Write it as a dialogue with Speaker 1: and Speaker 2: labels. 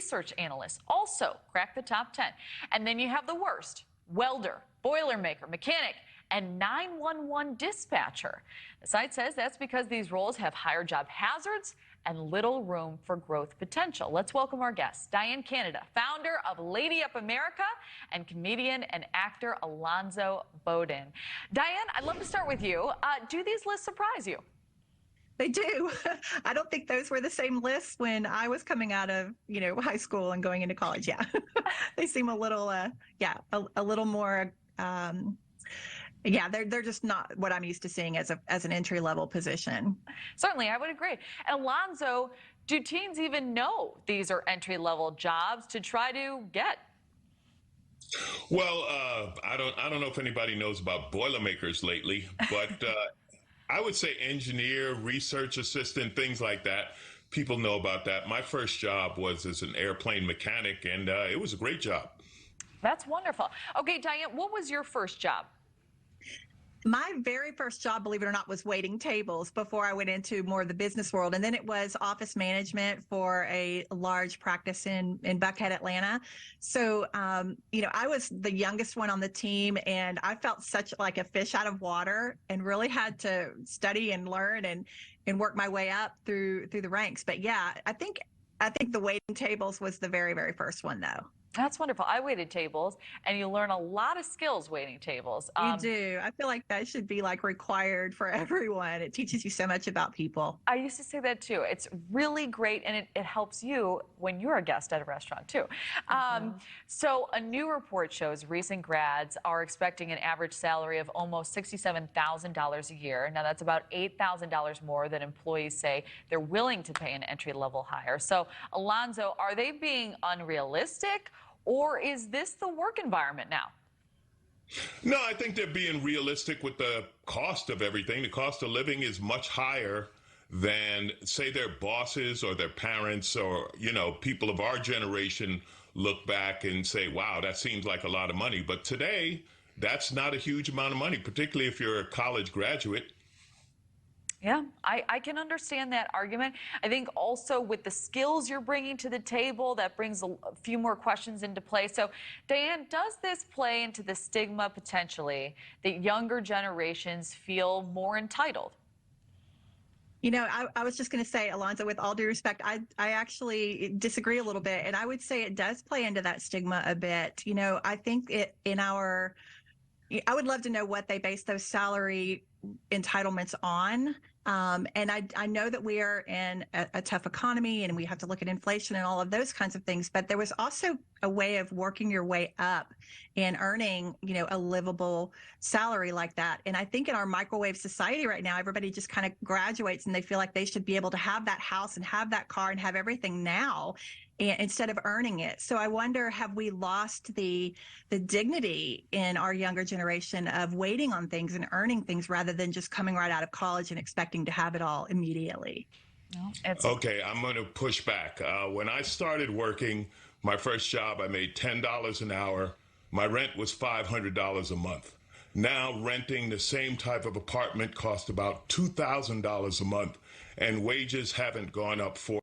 Speaker 1: research analyst also crack the top 10. And then you have the worst: welder, boilermaker, mechanic, and 911 dispatcher. The site says that's because these roles have higher job hazards and little room for growth potential. Let's welcome our guest, Diane, founder of Lady Up America, and comedian and actor Alonzo Bowden. Diane, I'd love to start with you. Do these lists surprise you?
Speaker 2: They do. I don't think those were the same lists when I was coming out of, high school and going into college. Yeah. They seem a little, a little more, they're just not what I'm used to seeing as an entry level position.
Speaker 1: Certainly, I would agree. And Alonzo, do teens even know these are entry level jobs to try to get?
Speaker 3: Well, I don't know if anybody knows about Boilermakers lately, but I would say engineer, research assistant, things like that. People know about that. My first job was as an airplane mechanic, and it was a great job.
Speaker 1: That's wonderful. Okay, Diane, what was your first job?
Speaker 2: My very first job, believe it or not, was waiting tables before I went into more of the business world. And then it was office management for a large practice in Buckhead, Atlanta. So, I was the youngest one on the team, and I felt such like a fish out of water and really had to study and learn and work my way up through the ranks. But yeah, I think the waiting tables was the very, very first one, though.
Speaker 1: That's wonderful. I waited tables, and you learn a lot of skills waiting tables.
Speaker 2: You do. I feel like that should be like required for everyone. It teaches you so much about people.
Speaker 1: I used to say that too. It's really great, and it helps you when you're a guest at a restaurant too. So a new report shows recent grads are expecting an average salary of almost $67,000 a year. Now that's about $8,000 more than employees say they're willing to pay an entry-level hire. So Alonzo, are they being unrealistic, or is this the work environment now?
Speaker 3: No, I think they're being realistic with the cost of everything. The cost of living is much higher than, say, their bosses or their parents or, people of our generation look back and say, wow, that seems like a lot of money. But today, that's not a huge amount of money, particularly if you're a college graduate.
Speaker 1: Yeah, I can understand that argument. I think also with the skills you're bringing to the table, that brings a few more questions into play. So, Diane, does this play into the stigma potentially that younger generations feel more entitled?
Speaker 2: I was just going to say, Alonzo, with all due respect, I actually disagree a little bit. And I would say it does play into that stigma a bit. I think I would love to know what they base those salary entitlements on. And I know that we are in a tough economy and we have to look at inflation and all of those kinds of things. But there was also a way of working your way up and earning, a livable salary like that. And I think in our microwave society right now, everybody just kind of graduates and they feel like they should be able to have that house and have that car and have everything now, instead of earning it. So I wonder, have we lost the dignity in our younger generation of waiting on things and earning things rather than just coming right out of college and expecting to have it all immediately?
Speaker 1: No,
Speaker 3: okay, I'm going to push back. When I started working, my first job, I made $10 an hour. My rent was $500 a month. Now renting the same type of apartment costs about $2,000 a month, and wages haven't gone up for